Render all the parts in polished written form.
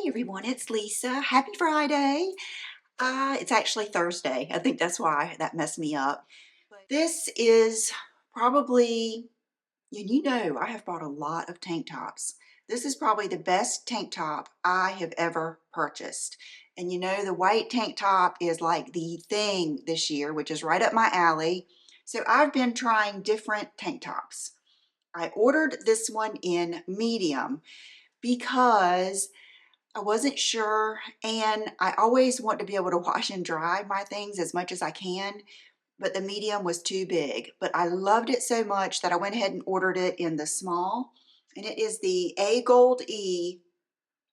everyone, it's Lisa. Happy Friday. It's actually Thursday. I think that's why that messed me up. This is probably, and you know, I have bought a lot of tank tops. This is probably the best tank top I have ever purchased. And you know, the white tank top is like the thing this year, which is right up my alley. So I've been trying different tank tops. I ordered this one in medium because I wasn't sure, and I always want to be able to wash and dry my things as much as I can, but the medium was too big. But I loved it so much that I went ahead and ordered it in the small, and it is the AGolde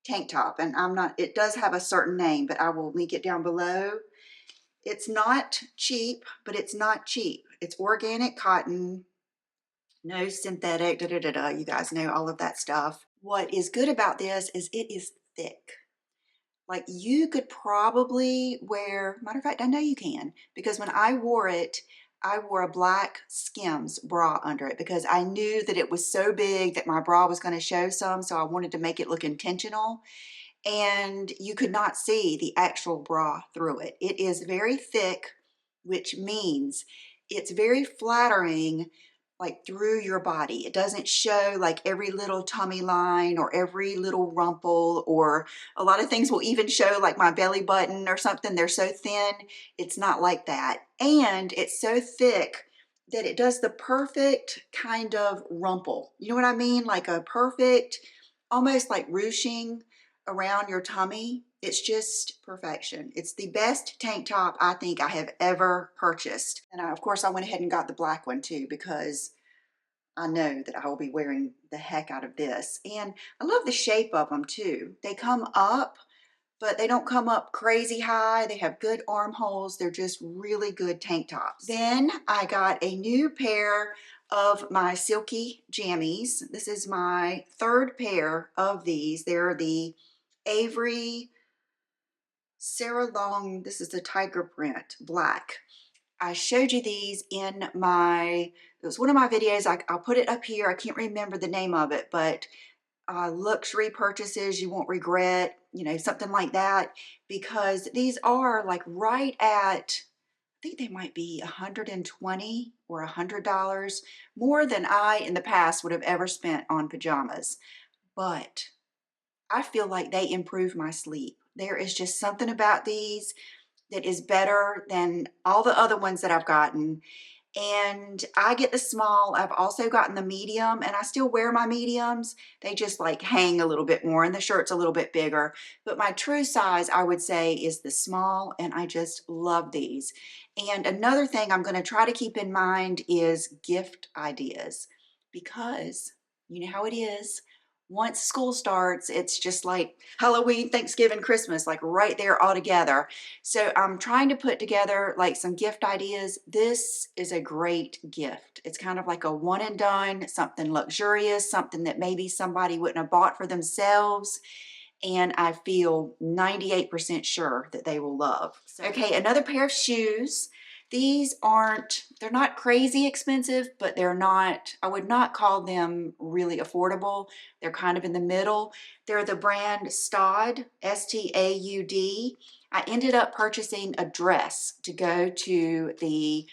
tank top, and it does have a certain name, but I will link it down below. It's not cheap, but it's not cheap. It's organic cotton, no synthetic, You guys know all of that stuff. What is good about this is it is thick. Like you could probably wear, matter of fact, I know you can, because when I wore it, I wore a black Skims bra under it because I knew that it was so big that my bra was going to show some, so I wanted to make it look intentional. And you could not see the actual bra through it. It is very thick, which means it's very flattering like through your body. It doesn't show like every little tummy line or every little rumple, or a lot of things will even show like my belly button or something. They're so thin. It's not like that. And it's so thick that it does the perfect kind of rumple. You know what I mean? Like a perfect, almost like ruching around your tummy. It's just perfection. It's the best tank top I think I have ever purchased. And of course I went ahead and got the black one too because I know that I will be wearing the heck out of this. And I love the shape of them too. They come up, but they don't come up crazy high. They have good armholes. They're just really good tank tops. Then I got a new pair of my silky jammies. This is my third pair of these. They're the Avery Sarah Long, this is the tiger print, black. I showed you these in it was one of my videos. I'll put it up here. I can't remember the name of it, but luxury purchases you won't regret, you know, something like that, because these are like right at, I think they might be $120 or $100 more than I in the past would have ever spent on pajamas. But I feel like they improve my sleep. There is just something about these that is better than all the other ones that I've gotten. And I get the small. I've also gotten the medium, and I still wear my mediums. They just like hang a little bit more, and the shirt's a little bit bigger. But my true size, I would say, is the small, and I just love these. And another thing I'm going to try to keep in mind is gift ideas, because you know how it is. Once school starts, it's just like Halloween, Thanksgiving, Christmas, like right there all together. So I'm trying to put together like some gift ideas. This is a great gift. It's kind of like a one and done, something luxurious, something that maybe somebody wouldn't have bought for themselves. And I feel 98% sure that they will love. Okay, another pair of shoes. They're not crazy expensive, but I would not call them really affordable. They're kind of in the middle. They're the brand Staud, S-T-A-U-D. I ended up purchasing a dress to go to the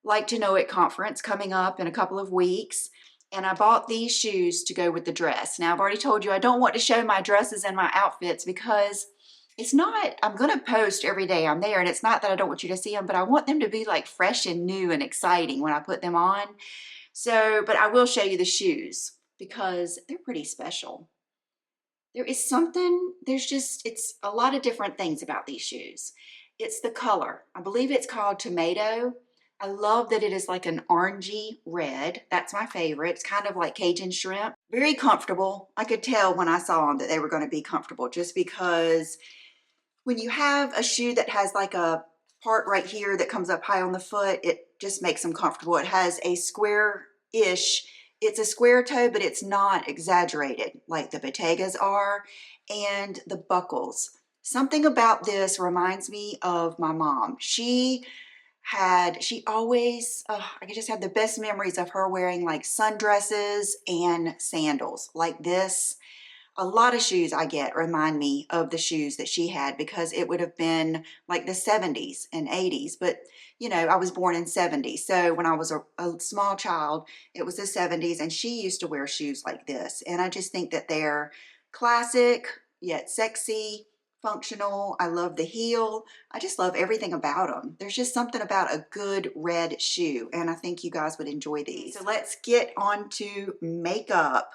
Like to Know It conference coming up in a couple of weeks. And I bought these shoes to go with the dress. Now, I've already told you I don't want to show my dresses and my outfits because I'm going to post every day I'm there, and it's not that I don't want you to see them, but I want them to be like fresh and new and exciting when I put them on. So, but I will show you the shoes because they're pretty special. It's a lot of different things about these shoes. It's the color. I believe it's called Tomato. I love that it is like an orangey red. That's my favorite. It's kind of like Cajun shrimp. Very comfortable. I could tell when I saw them that they were going to be comfortable, just because when you have a shoe that has like a part right here that comes up high on the foot, it just makes them comfortable. It has a square-ish, it's a square toe, but it's not exaggerated like the Bottegas are, and the buckles. Something about this reminds me of my mom. I could just have the best memories of her wearing like sundresses and sandals like this. A lot of shoes I get remind me of the shoes that she had because it would have been like the 70s and 80s. But, you know, I was born in 70. So when I was a small child, it was the 70s and she used to wear shoes like this. And I just think that they're classic, yet sexy, functional. I love the heel. I just love everything about them. There's just something about a good red shoe. And I think you guys would enjoy these. So let's get on to makeup.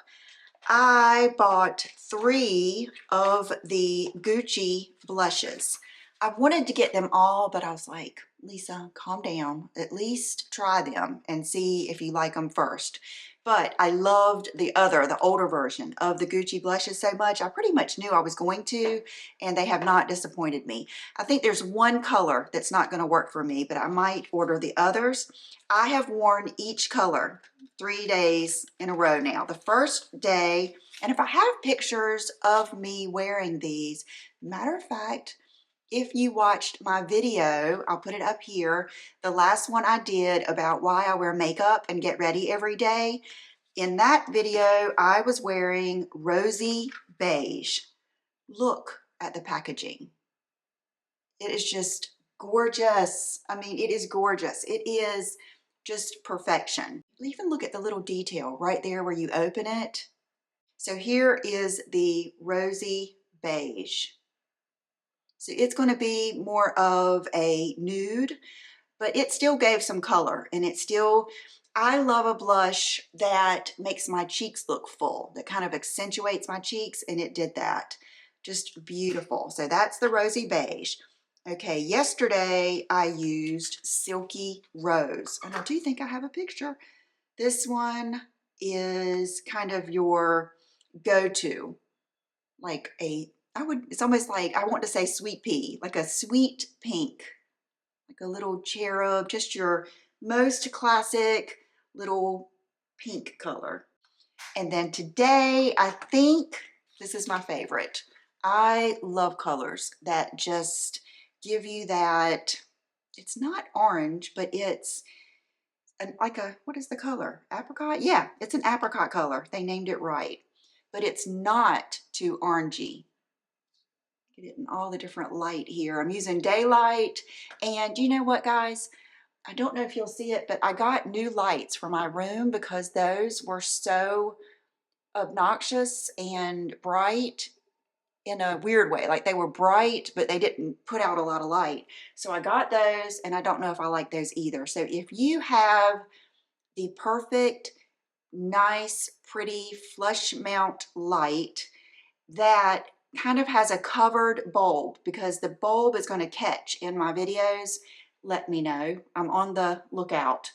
I bought 3 of the Gucci blushes. I wanted to get them all, but I was like, Lisa, calm down. At least try them and see if you like them first. But I loved the older version of the Gucci blushes so much. I pretty much knew I was going to, and they have not disappointed me. I think there's one color that's not going to work for me, but I might order the others. I have worn each color 3 days in a row now. The first day, and if I have pictures of me wearing these, matter of fact, if you watched my video, I'll put it up here, the last one I did about why I wear makeup and get ready every day. In that video, I was wearing rosy beige. Look at the packaging. It is just gorgeous. I mean, it is gorgeous. It is just perfection. Even look at the little detail right there where you open it. So here is the rosy beige. So it's going to be more of a nude, but it still gave some color, and it still, I love a blush that makes my cheeks look full, that kind of accentuates my cheeks, and it did that. Just beautiful. So that's the rosy beige. Okay, yesterday I used Silky Rose, and I do think I have a picture. This one is kind of your go-to, like it's almost like, I want to say sweet pea, like a sweet pink, like a little cherub, just your most classic little pink color. And then today, I think this is my favorite. I love colors that just give you that, it's not orange, but it's like a, what is the color? Apricot? Yeah, it's an apricot color. They named it right. But it's not too orangey. Get it in all the different light here. I'm using daylight. And you know what, guys? I don't know if you'll see it, but I got new lights for my room because those were so obnoxious and bright in a weird way. Like they were bright, but they didn't put out a lot of light. So I got those, and I don't know if I like those either. So if you have the perfect, nice, pretty flush mount light that kind of has a covered bulb, because the bulb is going to catch in my videos, let me know. I'm on the lookout.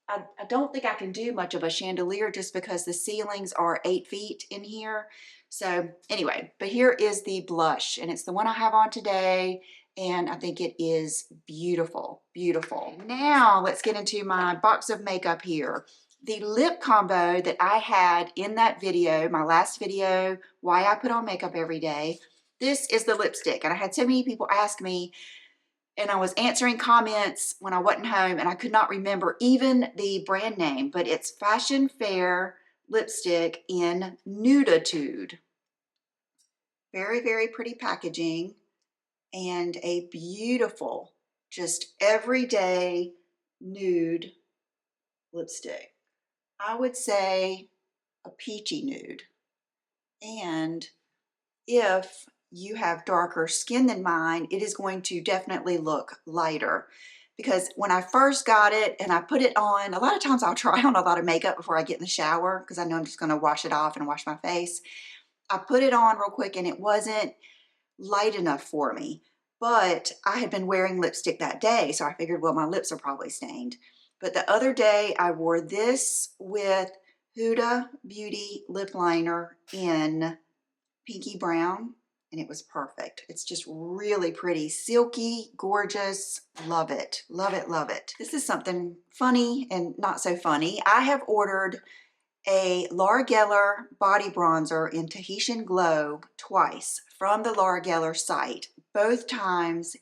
I don't think I can do much of a chandelier just because the ceilings are 8 feet in here. So anyway, but here is the blush, and it's the one I have on today, and I think it is beautiful, beautiful. Now let's get into my box of makeup here. The lip combo that I had in that video, my last video, why I put on makeup every day, this is the lipstick. And I had so many people ask me, and I was answering comments when I wasn't home, and I could not remember even the brand name, but it's Fashion Fair lipstick in Nudeattude. Very, very pretty packaging, and a beautiful, just everyday nude lipstick. I would say a peachy nude. And if you have darker skin than mine, it is going to definitely look lighter. Because when I first got it and I put it on, a lot of times I'll try on a lot of makeup before I get in the shower because I know I'm just going to wash it off and wash my face. I put it on real quick and it wasn't light enough for me. But I had been wearing lipstick that day, so I figured, well, my lips are probably stained. But the other day I wore this with Huda Beauty lip liner in pinky brown, and it was perfect. It's just really pretty, silky, gorgeous. Love it, love it, love it. This is something funny and not so funny. I have ordered a Laura Geller body bronzer in Tahitian Glow twice from the Laura Geller site. Both times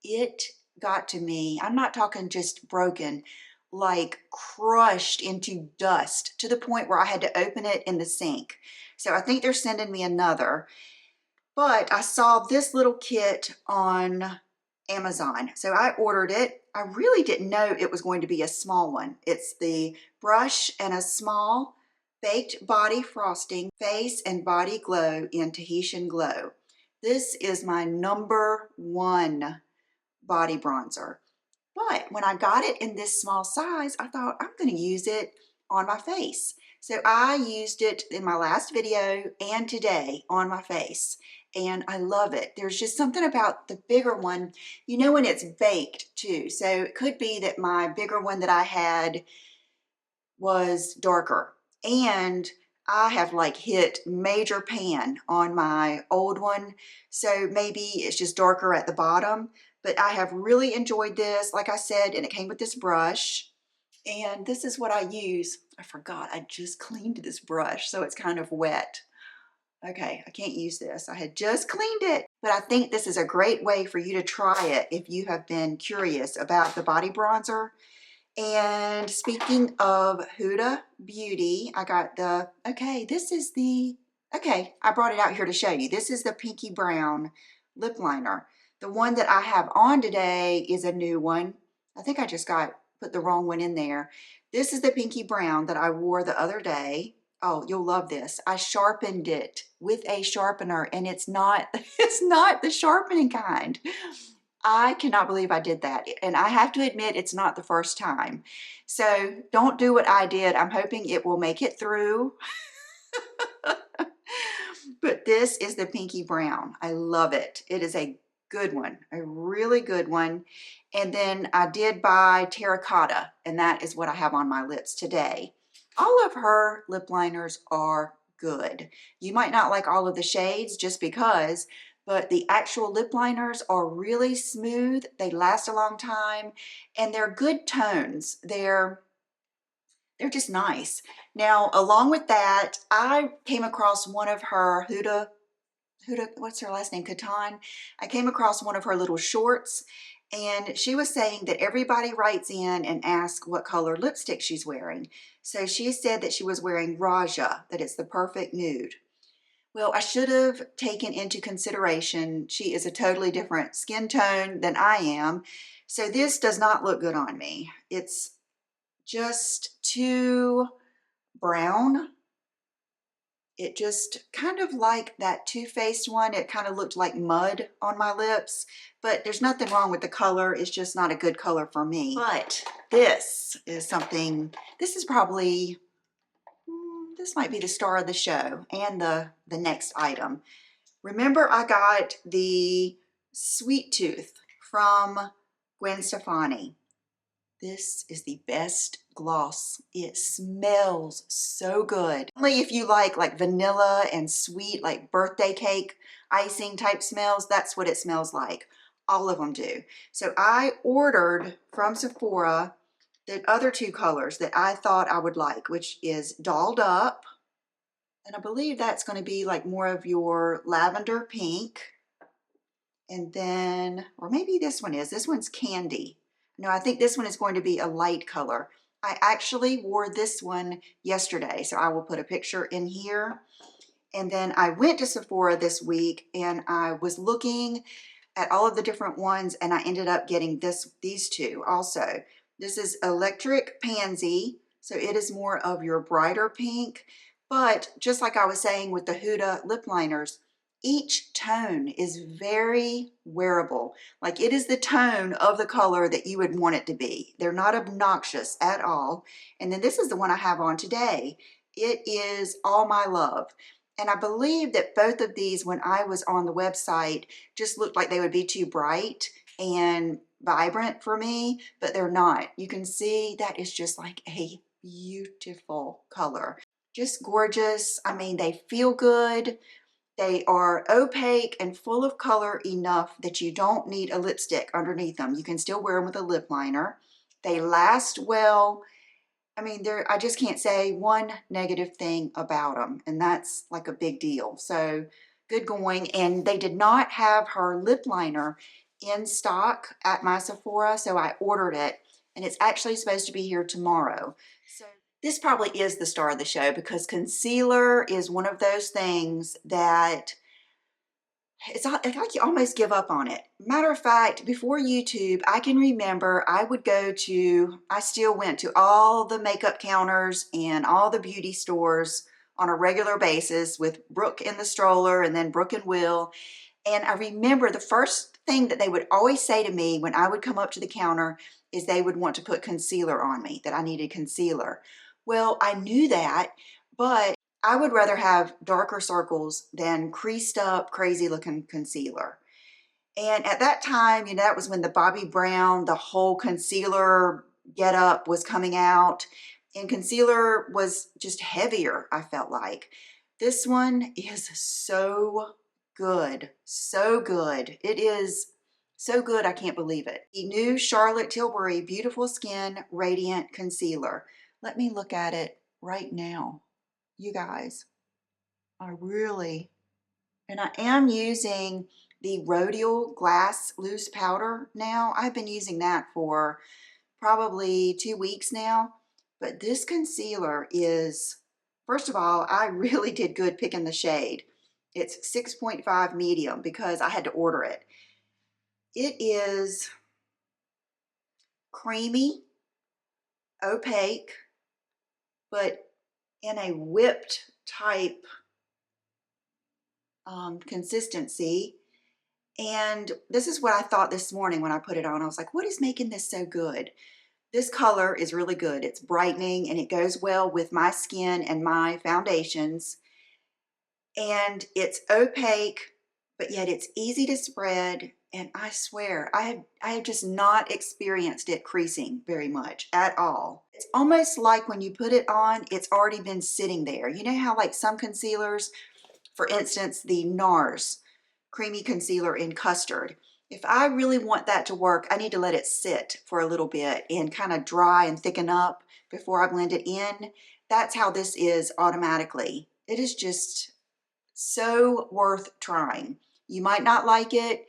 it got to me, I'm not talking just broken, like crushed into dust to the point where I had to open it in the sink. So I think they're sending me another. But I saw this little kit on Amazon. So I ordered it. I really didn't know it was going to be a small one. It's the brush and a small baked body frosting face and body glow in Tahitian Glow. This is my #1 body bronzer. But when I got it in this small size, I thought I'm going to use it on my face. So I used it in my last video and today on my face, and I love it. There's just something about the bigger one, you know, when it's baked too. So it could be that my bigger one that I had was darker, and I have like hit major pan on my old one, so maybe it's just darker at the bottom. But I have really enjoyed this, like I said, and it came with this brush, and this is what I use. I forgot I just cleaned this brush, so it's kind of wet. Okay, I can't use this. I had just cleaned it, but I think this is a great way for you to try it if you have been curious about the body bronzer. And speaking of Huda Beauty, I got the, I brought it out here to show you. This is the pinky brown lip liner. The one that I have on today is a new one. I think I just put the wrong one in there. This is the pinky brown that I wore the other day. Oh, you'll love this. I sharpened it with a sharpener, and it's not, it's not the sharpening kind. I cannot believe I did that. And I have to admit, it's not the first time. So don't do what I did. I'm hoping it will make it through. But this is the pinky brown. I love it. It is a good one, a really good one. And then I did buy terracotta, and that is what I have on my lips today. All of her lip liners are good. You might not like all of the shades just because, but the actual lip liners are really smooth. They last a long time, and they're good tones. They're just nice. Now, along with that, I came across one of her Huda, what's her last name? Catan. I came across one of her little shorts, and she was saying that everybody writes in and asks what color lipstick she's wearing. So she said that she was wearing Raja, that it's the perfect nude. Well, I should have taken into consideration she is a totally different skin tone than I am. So this does not look good on me. It's just too brown. It just kind of like that Too Faced one. It kind of looked like mud on my lips, but there's nothing wrong with the color. It's just not a good color for me. But this is something, this is probably, this might be the star of the show and the next item. Remember, I got the Sweet Tooth from Gwen Stefani. This is the best gloss. It smells so good. Only if you like vanilla and sweet, like birthday cake icing type smells, that's what it smells like. All of them do. So I ordered from Sephora the other two colors that I thought I would like, which is Dolled Up, and I believe that's going to be like more of your lavender pink. And then, or maybe this one's Candy. No, I think this one is going to be a light color. I actually wore this one yesterday, so I will put a picture in here. And then I went to Sephora this week, and I was looking at all of the different ones, and I ended up getting these two also. This is Electric Pansy, so it is more of your brighter pink. But just like I was saying with the Huda lip liners, each tone is very wearable. Like, it is the tone of the color that you would want it to be. They're not obnoxious at all. And then this is the one I have on today. It is All My Love. And I believe that both of these, when I was on the website, just looked like they would be too bright and vibrant for me, but they're not. You can see that is just like a beautiful color. Just gorgeous. I mean, they feel good. They are opaque and full of color enough that you don't need a lipstick underneath them. You can still wear them with a lip liner. They last well. I mean, I just can't say one negative thing about them, and that's like a big deal. So good going. And they did not have her lip liner in stock at my Sephora, so I ordered it, and it's actually supposed to be here tomorrow. So This probably is the star of the show because concealer is one of those things that it's like you almost give up on it. Matter of fact, before YouTube, I can remember I still went to all the makeup counters and all the beauty stores on a regular basis with Brooke in the stroller and then Brooke and Will. And I remember the first thing that they would always say to me when I would come up to the counter is they would want to put concealer on me, that I needed concealer. Well, I knew that, but I would rather have darker circles than creased up, crazy looking concealer. And at that time, that was when the Bobbi Brown, the whole concealer get up was coming out, and concealer was just heavier, I felt like. This one is so good, so good. It is so good, I can't believe it. The new Charlotte Tilbury Beautiful Skin Radiant Concealer. Let me look at it right now. You guys, and I am using the Rhodial Glass Loose Powder now. I've been using that for probably 2 weeks now, but this concealer is, first of all, I really did good picking the shade. It's 6.5 medium because I had to order it. It is creamy, opaque, but in a whipped type consistency. And this is what I thought this morning when I put it on. I was like, what is making this so good? This color is really good. It's brightening and it goes well with my skin and my foundations. And it's opaque, but yet it's easy to spread. And I swear, I have just not experienced it creasing very much at all. It's almost like when you put it on, it's already been sitting there. You know how like some concealers, for instance, the NARS Creamy Concealer in Custard. If I really want that to work, I need to let it sit for a little bit and kind of dry and thicken up before I blend it in. That's how this is automatically. It is just so worth trying. You might not like it,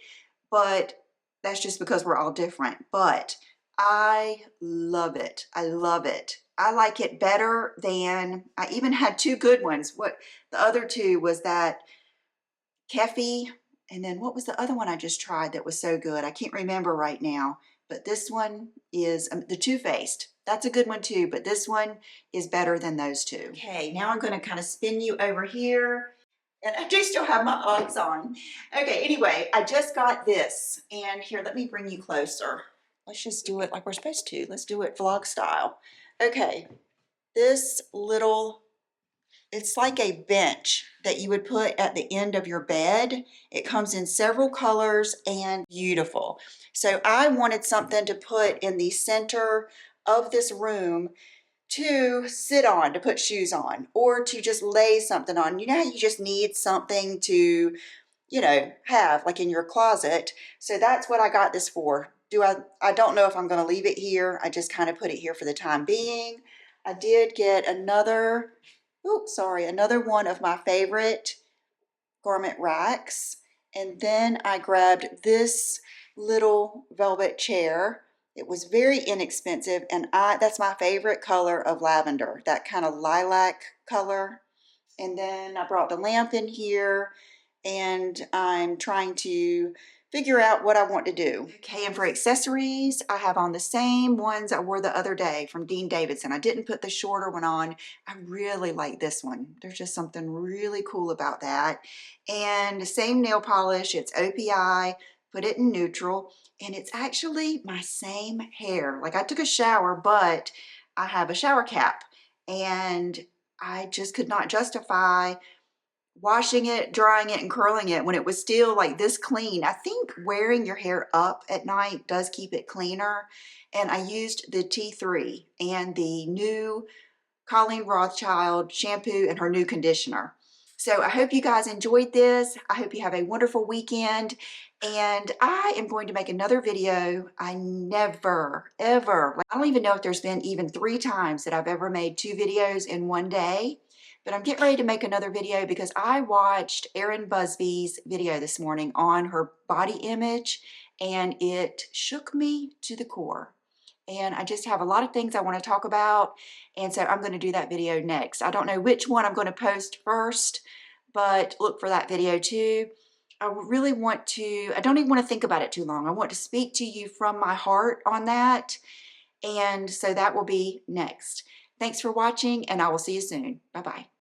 but that's just because we're all different. But I love it. I love it. I like it better than, I even had two good ones. What the other two was that Keffy, and then what was the other one I just tried that was so good? I can't remember right now, but this one is the Too Faced. That's a good one too, but this one is better than those two. Okay, now I'm going to kind of spin you over here. And I do still have my Uggs on. Okay, anyway, I just got this. And here, let me bring you closer. Let's just do it like we're supposed to. Let's do it vlog style. Okay, this little, it's like a bench that you would put at the end of your bed. It comes in several colors and beautiful. So I wanted something to put in the center of this room to sit on, to put shoes on, or to just lay something on. You know how you just need something to, have like in your closet. So that's what I got this for. I don't know if I'm going to leave it here. I just kind of put it here for the time being. I did get another one of my favorite garment racks. And then I grabbed this little velvet chair. It was very inexpensive, and that's my favorite color of lavender, that kind of lilac color. And then I brought the lamp in here, and I'm trying to figure out what I want to do. Okay, and for accessories, I have on the same ones I wore the other day from Dean Davidson. I didn't put the shorter one on. I really like this one. There's just something really cool about that. And the same nail polish, it's OPI, put it in neutral, and it's actually my same hair. Like I took a shower, but I have a shower cap, and I just could not justify washing it, drying it, and curling it when it was still like this clean. I think wearing your hair up at night does keep it cleaner. And I used the T3 and the new Colleen Rothschild shampoo and her new conditioner. So I hope you guys enjoyed this. I hope you have a wonderful weekend. And I am going to make another video. I never, ever, I don't even know if there's been even 3 times that I've ever made 2 videos in one day. But I'm getting ready to make another video because I watched Erin Busby's video this morning on her body image, and it shook me to the core. and I just have a lot of things I want to talk about, and so I'm going to do that video next. I don't know which one I'm going to post first, but look for that video too. I really want to, I don't even want to think about it too long. I want to speak to you from my heart on that, and so that will be next. Thanks for watching, and I will see you soon. Bye-bye.